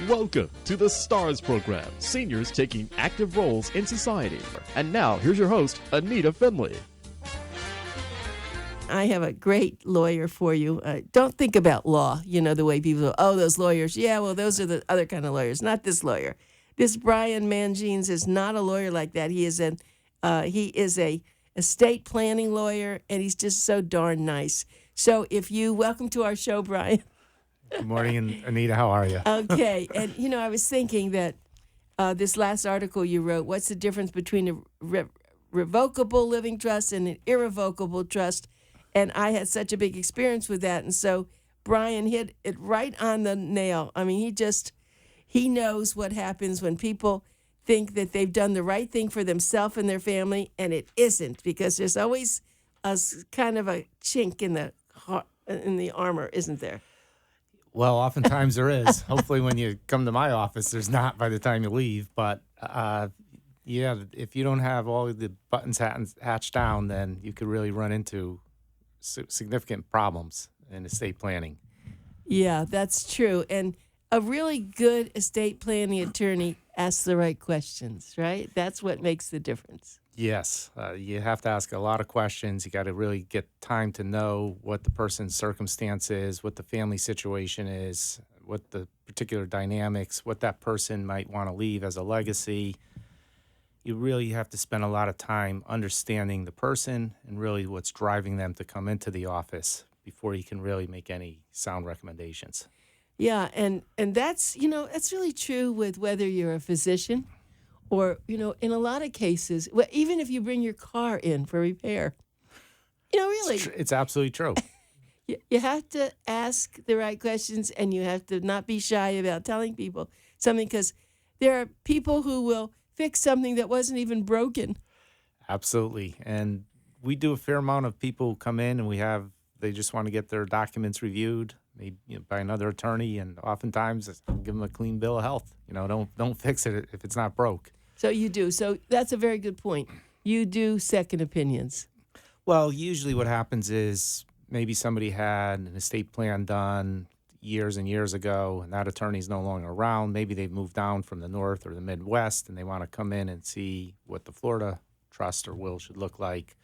Welcome to the STARS program, seniors taking active roles in society. And now, here's your host, ANITA FINLEY. I have a great lawyer for you. Don't think about law, the way people go, oh, those lawyers. Yeah, well, those are the other kind of lawyers, not this lawyer. This Brian MANGINES is not a lawyer like that. He is a estate planning lawyer, and he's just so darn nice. So welcome to our show, Brian. Good morning, Anita. How are you? Okay. And, I was thinking that this last article you wrote, what's the difference between a revocable living trust and an irrevocable trust? And I had such a big experience with that. And so Brian hit it right on the nail. I mean, he knows what happens when people think that they've done the right thing for themselves and their family, and it isn't, because there's always a kind of a chink in the armor, isn't there? Well, oftentimes there is. Hopefully when you come to my office, there's not by the time you leave. But, if you don't have all the buttons hatched down, then you could really run into significant problems in estate planning. Yeah, that's true. And a really good estate planning attorney asks the right questions, right? That's what makes the difference. Yes, you have to ask a lot of questions. You got to really get time to know what the person's circumstance is, what the family situation is, what the particular dynamics, what that person might want to leave as a legacy. You really have to spend a lot of time understanding the person and really what's driving them to come into the office before you can really make any sound recommendations. Yeah, and that's, that's really true with whether you're a physician or, in a lot of cases, even if you bring your car in for repair, really. It's absolutely true. You have to ask the right questions, and you have to not be shy about telling people something, because there are people who will fix something that wasn't even broken. Absolutely. And we do a fair amount of people who come in and they just want to get their documents reviewed by another attorney, and oftentimes give them a clean bill of health. Don't fix it if it's not broke. So you do. So that's a very good point. You do second opinions. Well, usually what happens is maybe somebody had an estate plan done years and years ago, and that attorney's no longer around. Maybe they've moved down from the North or the Midwest, and they want to come in and see what the Florida trust or will should look like.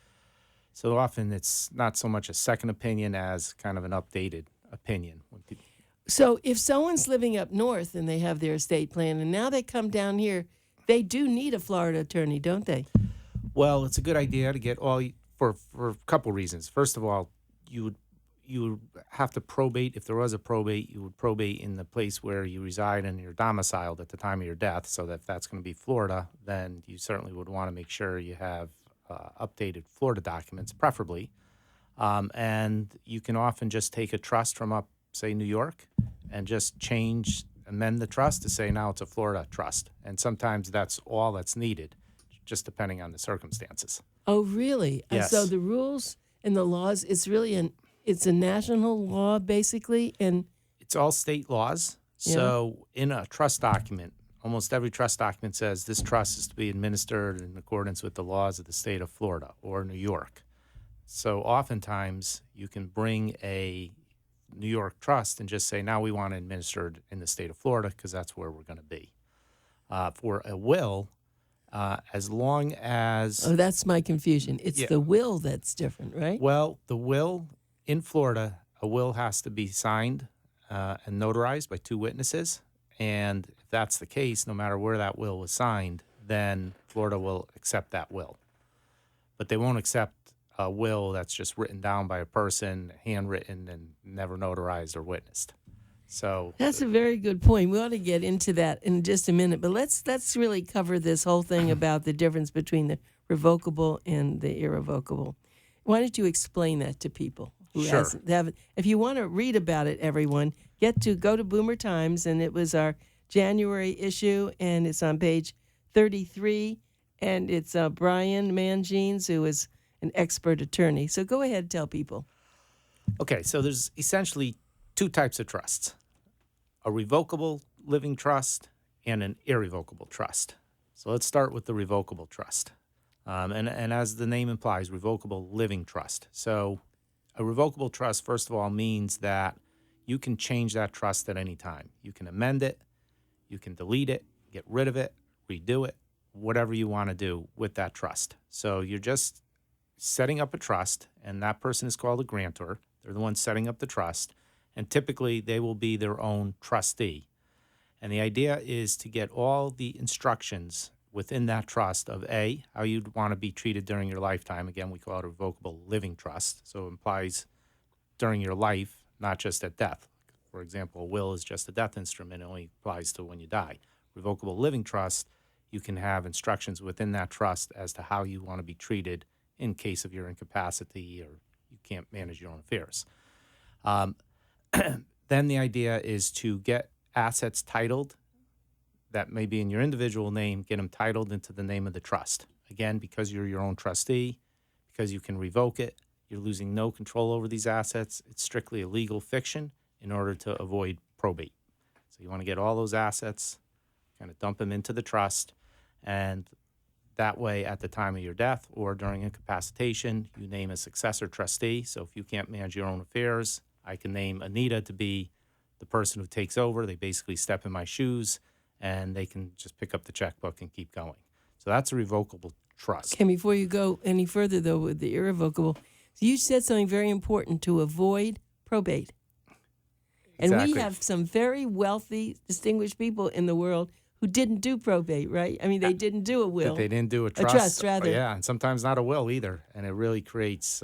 So often it's not so much a second opinion as kind of an updated opinion. So if someone's living up north and they have their estate plan, and now they come down here, they do need a Florida attorney, don't they? Well, it's a good idea to get for a couple reasons. First of all, you would have to probate. If there was a probate, you would probate in the place where you reside and you're domiciled at the time of your death. So that if that's going to be Florida, then you certainly would want to make sure you have updated Florida documents, preferably. And you can often just take a trust from say, New York, and just amend the trust to say now it's a Florida trust. And sometimes that's all that's needed, just depending on the circumstances. Oh, really? Yes. So the rules and the laws, it's a national law, basically? And it's all state laws. Yeah. So in a trust document, almost every trust document says this trust is to be administered in accordance with the laws of the state of Florida or New York. So oftentimes you can bring a New York trust and just say, now we want to administer it in the state of Florida because that's where we're going to be. For a will, as long as... Oh, that's my confusion. It's the will that's different, right? Well, the will in Florida, a will has to be signed and notarized by two witnesses. And if that's the case, no matter where that will was signed, then Florida will accept that will. But they won't accept a will that's just written down by a person, handwritten, and never notarized or witnessed. So that's a very good point. We ought to get into that in just a minute, but let's really cover this whole thing about the difference between the revocable and the irrevocable. Why don't you explain that to people who Sure. haven't? If you want to read about it, everyone, go to Boomer Times, and it was our January issue, and it's on page 33, and it's Brian MANGINES, who is an expert attorney. So go ahead and tell people. Okay, so there's essentially two types of trusts: a revocable living trust and an irrevocable trust. So let's start with the revocable trust. And as the name implies, revocable living trust. So a revocable trust, first of all, means that you can change that trust at any time. You can amend it. You can delete it, get rid of it, redo it, whatever you want to do with that trust. So you're just setting up a trust, and that person is called a grantor. They're the one setting up the trust, and typically they will be their own trustee. And the idea is to get all the instructions within that trust of A, how you'd want to be treated during your lifetime. Again, we call it a revocable living trust. So it implies during your life, not just at death. For example, a will is just a death instrument. It only applies to when you die. Revocable living trust, you can have instructions within that trust as to how you want to be treated in case of your incapacity or you can't manage your own affairs. Then the idea is to get assets titled that may be in your individual name, get them titled into the name of the trust. Again, because you're your own trustee, because you can revoke it, you're losing no control over these assets. It's strictly a legal fiction in order to avoid probate. So you want to get all those assets, kind of dump them into the trust, and that way at the time of your death or during incapacitation, you name a successor trustee. So if you can't manage your own affairs, I can name ANITA to be the person who takes over. They basically step in my shoes, and they can just pick up the checkbook and keep going. So that's a revocable trust. Okay, before you go any further, though, with the irrevocable, you said something very important: to avoid probate. And Exactly. we have some very wealthy, distinguished people in the world who didn't do probate, right? I mean, they didn't do a will. They didn't do a trust. A trust, rather. Yeah, and sometimes not a will either. And it really creates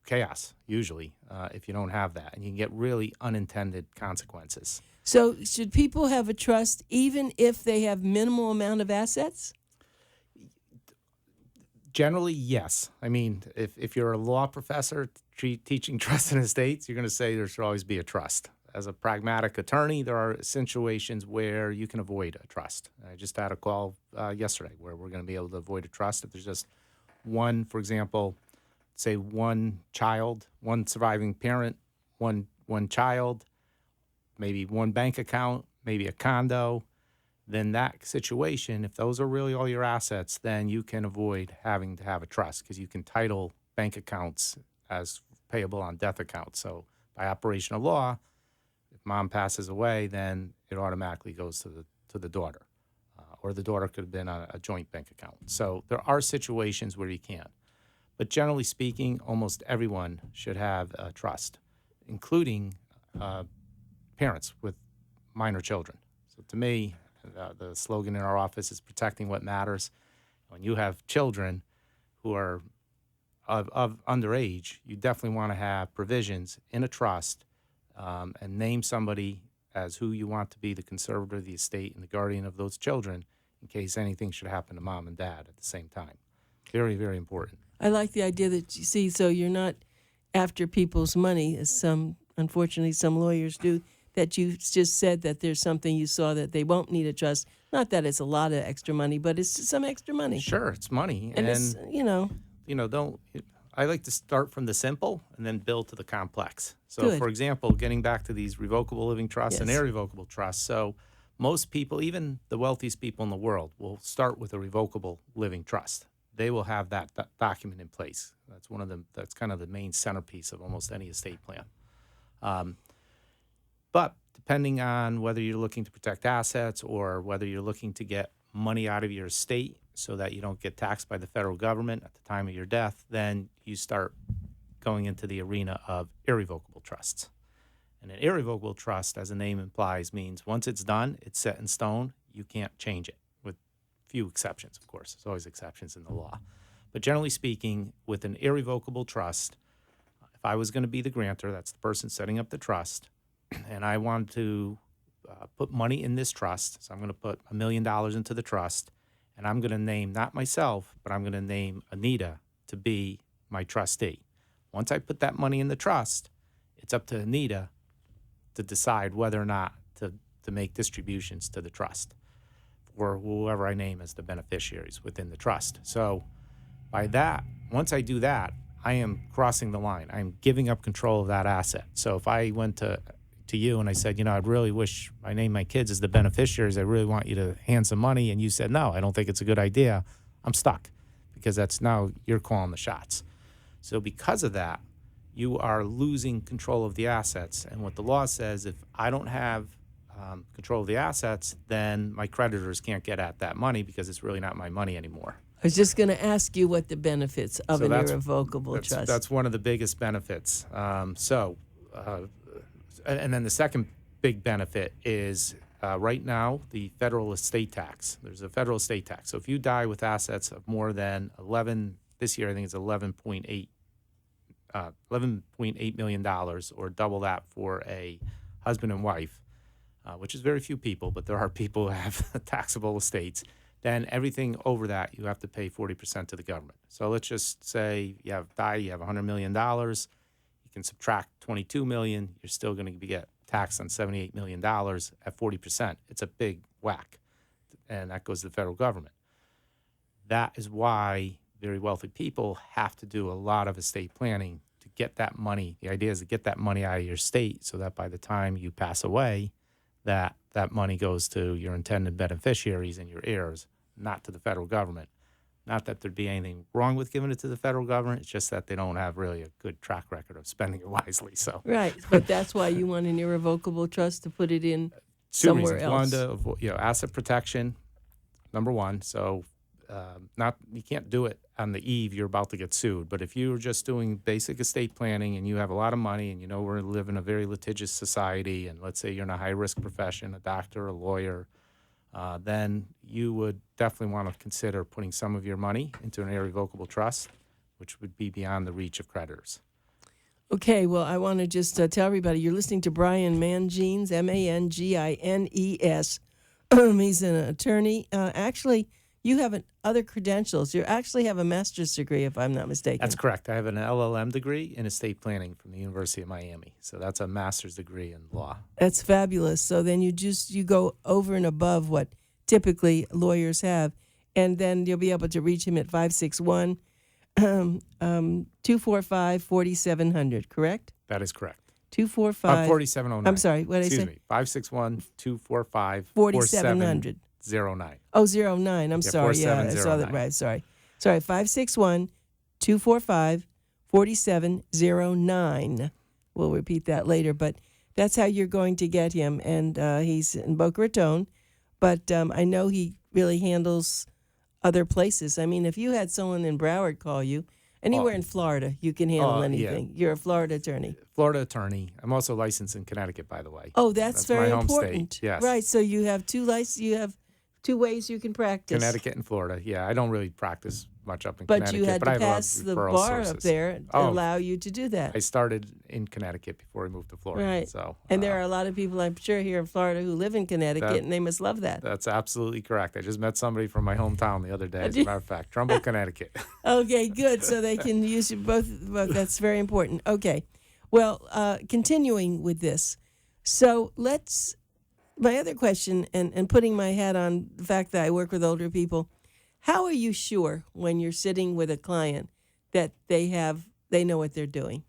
chaos, usually, if you don't have that. And you can get really unintended consequences. So should people have a trust even if they have minimal amount of assets? Generally, yes. I mean, if you're a law professor teaching trust and estates, you're going to say there should always be a trust. As a pragmatic attorney, there are situations where you can avoid a trust. I just had a call yesterday where we're going to be able to avoid a trust if there's just one, for example, say one child, one surviving parent, one child, maybe one bank account, maybe a condo. Then that situation, if those are really all your assets, then you can avoid having to have a trust because you can title bank accounts as payable on death accounts. So by operation of law, if mom passes away, then it automatically goes to the daughter, or the daughter could have been on a joint bank account. So there are situations where you can, but generally speaking, almost everyone should have a trust, including parents with minor children. So to me, the slogan in our office is protecting what matters. When you have children who are of underage, you definitely want to have provisions in a trust and name somebody as who you want to be the conservator of the estate and the guardian of those children in case anything should happen to mom and dad at the same time. Very, very important. I like the idea that you see, so you're not after people's money, as unfortunately some lawyers do, that you just said that there's something you saw that they won't need a trust. Not that it's a lot of extra money, but it's some extra money. Sure, it's money. And it's, I like to start from the simple and then build to the complex. So, Good. for example, getting back to these revocable living trusts and Yes. irrevocable trusts. So most people, even the wealthiest people in the world, will start with a revocable living trust. They will have that document in place. That's one of them. That's kind of the main centerpiece of almost any estate plan. But depending on whether you're looking to protect assets or whether you're looking to get money out of your estate so that you don't get taxed by the federal government at the time of your death, then you start going into the arena of irrevocable trusts. And an irrevocable trust, as the name implies, means once it's done, it's set in stone. You can't change it, with few exceptions, of course. There's always exceptions in the law. But generally speaking, with an irrevocable trust, if I was going to be the grantor, that's the person setting up the trust, and I wanted to put money in this trust, so I'm going to put $1 million into the trust, and I'm going to name, not myself, but I'm going to name ANITA to be my trustee. Once I put that money in the trust, it's up to ANITA to decide whether or not to make distributions to the trust or whoever I name as the beneficiaries within the trust. So by that, once I do that, I am crossing the line. I'm giving up control of that asset. So if I went to you and I said, I'd really wish I named my kids as the beneficiaries, I really want you to hand some money, and you said, no, I don't think it's a good idea, I'm stuck, because that's now you're calling the shots. So because of that, you are losing control of the assets. And what the law says, if I don't have control of the assets, then my creditors can't get at that money because it's really not my money anymore. I was just going to ask you what the benefits of So an that's- irrevocable trust. That's one of the biggest benefits. And then the second big benefit is right now the federal estate tax. There's a federal estate tax. So if you die with assets of more than 11, this year I think it's $11.8 million, or double that for a husband and wife, which is very few people, but there are people who have taxable estates. Then everything over that, you have to pay 40% to the government. So let's just say you have $100 million. You can subtract $22 million. You're still going to get taxed on $78 million at 40%. It's a big whack, and that goes to the federal government. That is why very wealthy people have to do a lot of estate planning to get that money. The idea is to get that money out of your estate so that by the time you pass away, that money goes to your intended beneficiaries and your heirs, not to the federal government. Not that there'd be anything wrong with giving it to the federal government. It's just that they don't have really a good track record of spending it wisely. So Right, but that's why you want an irrevocable trust to put it in two somewhere reasons. else. One, to avoid, asset protection, number one. So you can't do it on the eve you're about to get sued. But if you're just doing basic estate planning and you have a lot of money and you know we live in a very litigious society, and let's say you're in a high-risk profession, a doctor, a lawyer, then you would definitely want to consider putting some of your money into an irrevocable trust, which would be beyond the reach of creditors. Okay, well, I want to just tell everybody you're listening to Brian Mangines, Mangines. He's an attorney. Actually, you have other credentials. You actually have a master's degree, if I'm not mistaken. That's correct. I have an LL.M. degree in estate planning from the University of Miami. So that's a master's degree in law. That's fabulous. So then you go over and above what typically lawyers have, and then you'll be able to reach him at 561-245-4700, correct? That is correct. 245 4709. I'm sorry, what did I say? Excuse me. 561-245-4709. 4700. Oh, 09. I'm sorry. Yeah, I saw that 4709. right. Sorry. 561-245-4709. We'll repeat that later, but that's how you're going to get him. And he's in Boca Raton, but I know he really handles other places. I mean, if you had someone in Broward call you, anywhere in Florida, you can handle anything. Yeah. You're a Florida attorney. Florida attorney. I'm also licensed in Connecticut, by the way. Oh, that's very my home important. state. Yes. Right. So you have two ways you can practice. Connecticut and Florida. Yeah, I don't really practice much up in But Connecticut. you had but I to have a lot of pass the referral bar sources. up there to allow you to do that. I started in Connecticut before I moved to Florida. Right. So, and there are a lot of people, I'm sure, here in Florida who live in Connecticut, and they must love that. That's absolutely correct. I just met somebody from my hometown the other day, as a matter of fact, Trumbull, Connecticut. Okay, good. So they can use you both. That's very important. Okay. Well, continuing with this. So my other question, and putting my hat on the fact that I work with older people, how are you sure when you're sitting with a client that they know what they're doing?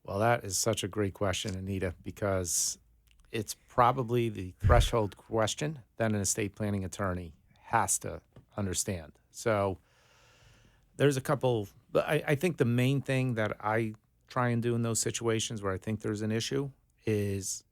Well, that is such a great question, Anita, because it's probably the threshold question that an estate planning attorney has to understand. So there's a couple. I think the main thing that I try and do in those situations where I think there's an issue is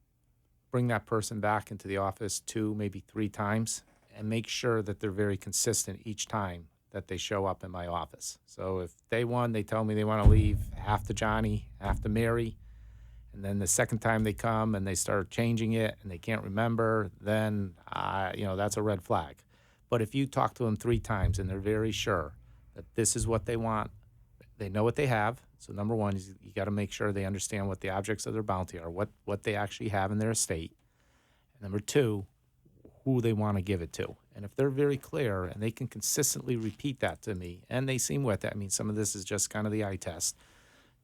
bring that person back into the office 2, maybe 3 times and make sure that they're very consistent each time that they show up in my office. So if day one they tell me they want to leave half to Johnny, half to Mary, and then the second time they come and they start changing it and they can't remember, then that's a red flag. But if you talk to them 3 times and they're very sure that this is what they want, they know what they have. So number one is you got to make sure they understand what the objects of their bounty are, what they actually have in their estate. And number 2, who they want to give it to. And if they're very clear and they can consistently repeat that to me and they seem with it, I mean, some of this is just kind of the eye test,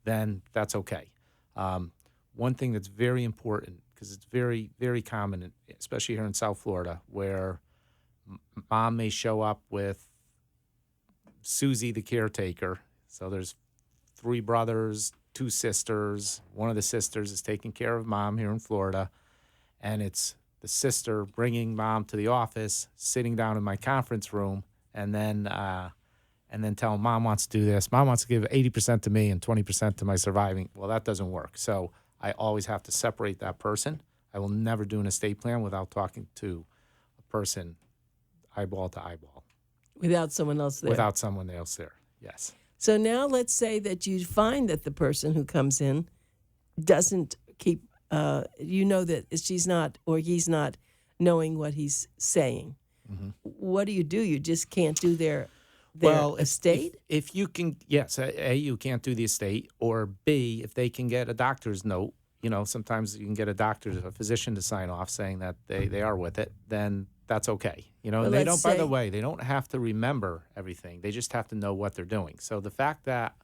then that's okay. One thing that's very important, because it's very, very common, especially here in South Florida, where mom may show up with Susie, the caretaker. So there's 3 brothers, 2 sisters. One of the sisters is taking care of mom here in Florida, and it's the sister bringing mom to the office, sitting down in my conference room, and then telling mom wants to do this. Mom wants to give 80% to me and 20% to my surviving. Well, that doesn't work. So I always have to separate that person. I will never do an estate plan without talking to a person eyeball to eyeball. Without someone else there. Without someone else there, yes. So now let's say that you find that the person who comes in doesn't keep, that she's not or he's not knowing what he's saying. Mm-hmm. What do? You just can't do their estate? If you can, yes, A, you can't do the estate, or B, if they can get a doctor's note, sometimes you can get a physician to sign off saying that they are with it, then that's okay. Well, and they let's don't, by say- the way, they don't have to remember everything. They just have to know what they're doing. So the fact that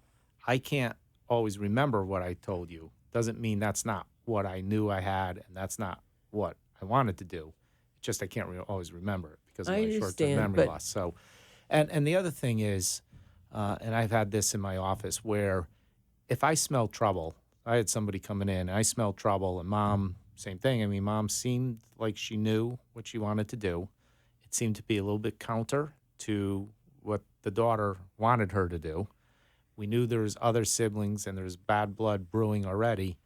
I can't always remember what I told you doesn't mean that's not what I knew I had and that's not what I wanted to do. It's just I can't always remember it because of I my short-term understand, memory but- loss. So, and the other thing is, and I've had this in my office where if I smell trouble, I had somebody coming in and I smelled trouble, and Mom, same thing. I mean, Mom seemed like she knew what she wanted to do. It seemed to be a little bit counter to what the daughter wanted her to do. We knew there was other siblings and there's bad blood brewing already.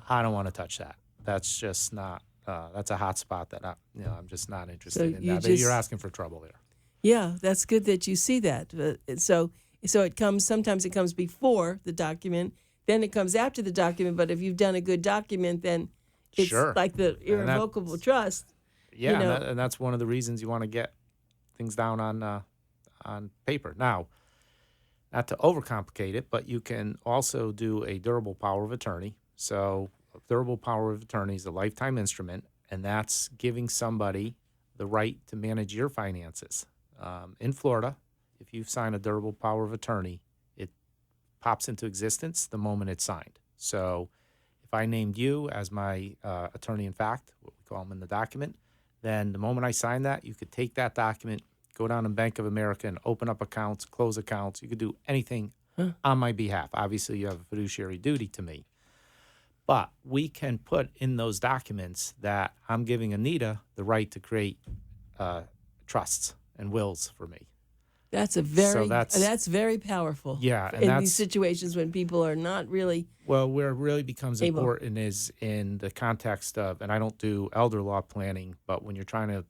I don't want to touch that. That's just not. That's a hot spot that I'm just not interested in. You're asking for trouble there. Yeah, that's good that you see that. So it comes. Sometimes it comes before the document, then it comes after the document. But if you've done a good document, then it's Sure. like the irrevocable trust. Yeah, and that's one of the reasons you want to get things down on paper. Now, not to overcomplicate it, but you can also do a durable power of attorney. So a durable power of attorney is a lifetime instrument, and that's giving somebody the right to manage your finances. In Florida, if you sign a durable power of attorney, it pops into existence the moment it's signed. So if I named you as my attorney in fact, what we call them in the document, then the moment I sign that, you could take that document, go down to Bank of America and open up accounts, close accounts. You could do anything on my behalf. Obviously, you have a fiduciary duty to me. But we can put in those documents that I'm giving ANITA the right to create trusts and wills for me. That's very powerful. Yeah, and in these situations when people are not really. Well, where it really becomes able. important is in the context of, and I don't do elder law planning, but when you're trying to,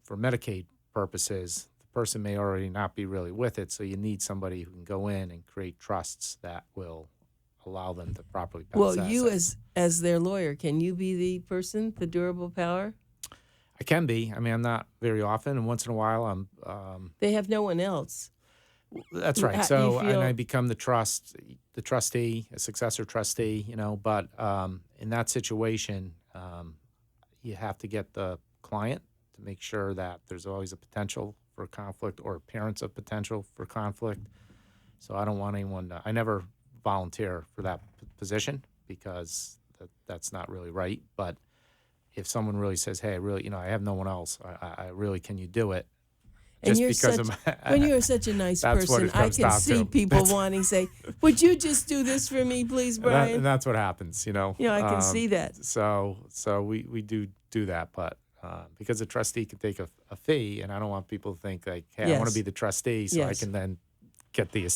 for Medicaid purposes, the person may already not be really with it, so you need somebody who can go in and create trusts that will allow them to properly pass Well, assets. you as their lawyer, can you be the person, the durable power? I can be. I mean, I'm not very often, and once in a while, I'm. They have no one else. That's How right. do So, you and feel- I become the trustee, a successor trustee. But in that situation, you have to get the client to make sure that there's always a potential for conflict or appearance of potential for conflict. So I don't want anyone to. I never volunteer for that position because that's not really right. But if someone really says, "Hey, I really, I have no one else. I really, can you do it?" And Just you're because when you're such a nice That's what person, it I comes can down see to. people wanting to say, "Would you just do this for me, please, Brian?" and that's what happens, I can see that. So we do that, but because a trustee can take a fee, and I don't want people to think like, "Hey, I want Yes. to be the trustee, so I Yes. can then get the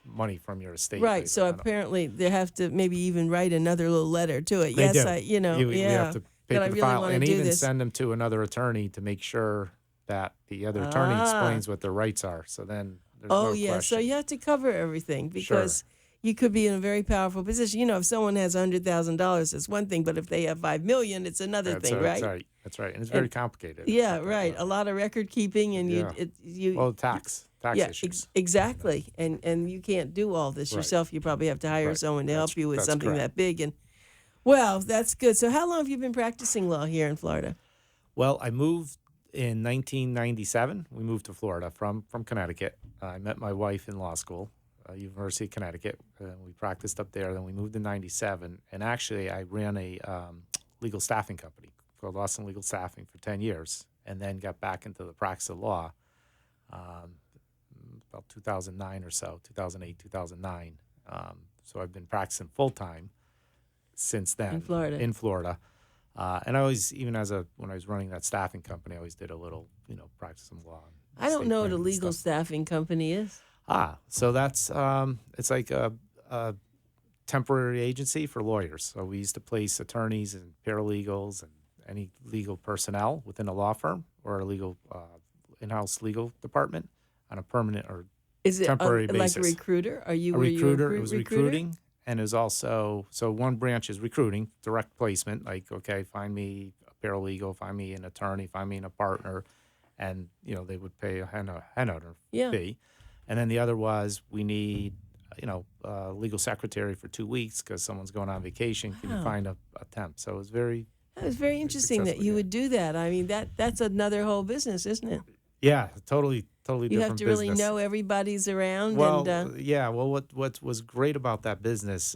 money from your estate." Right. later. So I don't- apparently they have to maybe even write another little letter to it. They Yes, do. We have to pay that for I the really file want to and do even this. send them to another attorney to make sure that the other attorney Ah. explains what their rights are. So then there's Oh no yeah. question. So you have to cover everything because you could be in a very powerful position. If someone has $100,000, it's one thing, but if they have $5 million, it's another thing, right? That's right, and it's very complicated. Yeah, right. A lot of record keeping, and Yeah. you tax yeah, issues. exactly. And you can't do all this Right. yourself. You probably have to hire Right. someone to help you with That's something correct. that big. And well, that's good. So how long have you been practicing law here in Florida? Well, I moved in 1997. We moved to Florida from Connecticut. I met my wife in law school, University of Connecticut. We practiced up there. Then we moved in 97. And actually, I ran a legal staffing company called Austin Legal Staffing for 10 years and then got back into the practice of law about 2009 or so, 2008, 2009. So I've been practicing full-time since then. In Florida. And I always, even when I was running that staffing company, I always did a little, practice some law. I don't estate know what a planning and legal stuff. staffing company is. So that's, it's like a temporary agency for lawyers. So we used to place attorneys and paralegals any legal personnel within a law firm or a legal in-house legal department on a permanent or Is it temporary like basis. a recruiter? Are you A were you recruiter. It was recruiter? recruiting, and it was also one branch is recruiting, direct placement. Like, okay, find me a paralegal, find me an attorney, find me a partner, and they would pay a head-hunter Yeah. fee. And then the other was we need a legal secretary for 2 weeks because someone's going on vacation. Can you find a temp? So it was very That was very interesting that successful, you yeah. would do that. I mean, that's another whole business, isn't it? totally You different have to really business. know everybody's around. Well, and Well, what was great about that business,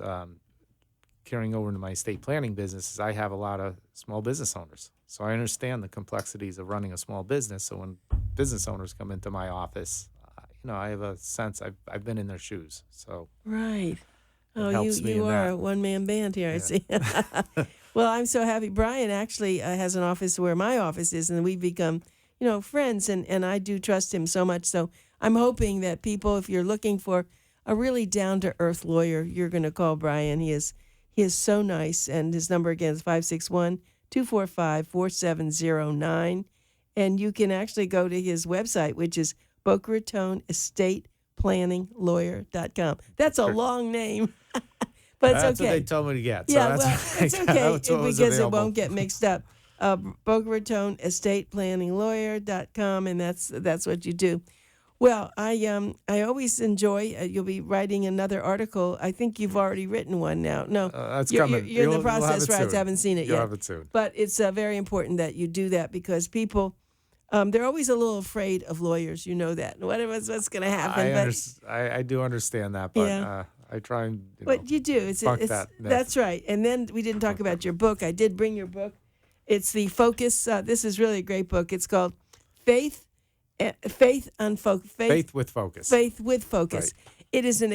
carrying over into my estate planning business, is I have a lot of small business owners. So I understand the complexities of running a small business. So when business owners come into my office, I have a sense I've been in their shoes. So right. Oh, helps me you in are that. a one-man band here, I see. Well, I'm so happy. Brian actually has an office where my office is, and we've become, friends, and I do trust him so much. So I'm hoping that people, if you're looking for a really down-to-earth lawyer, you're going to call Brian. He is so nice, and his number again is 561-245-4709. And you can actually go to his website, which is Boca Raton EstatePlanningLawyer.com. That's a long name, but it's that's okay. what they told me to get. So Yeah, that's well, it's okay that's what was because it available. won't get mixed up. Boca Raton EstatePlanningLawyer.com, and that's what you do. Well, I always enjoy. You'll be writing another article. I think you've already written one now. No, That's you're, coming. You're in the You'll have process, it right? I soon. haven't seen it You'll yet. have it soon. But it's very important that you do that because people, they're always a little afraid of lawyers. You know that. What's going to happen? I do understand that, but Yeah. I try and But you do. It's bunk that myth. that's right. And then we didn't talk about your book. I did bring your book. It's the Focus. This is really a great book. It's called Faith with Focus. Faith with Focus. Right. It is an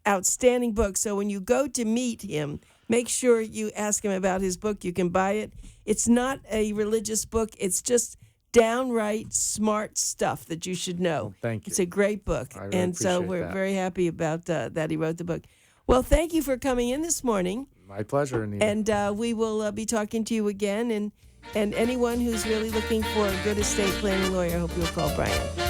outstanding book. So when you go to meet him, make sure you ask him about his book. You can buy it. It's not a religious book. It's just downright smart stuff that you should know. Well, thank you. It's a great book. I really and so appreciate we're that. very happy about that he wrote the book. Well, thank you for coming in this morning. My pleasure, Anita. And we will be talking to you again. And anyone who's really looking for a good estate planning lawyer, I hope you'll call Brian.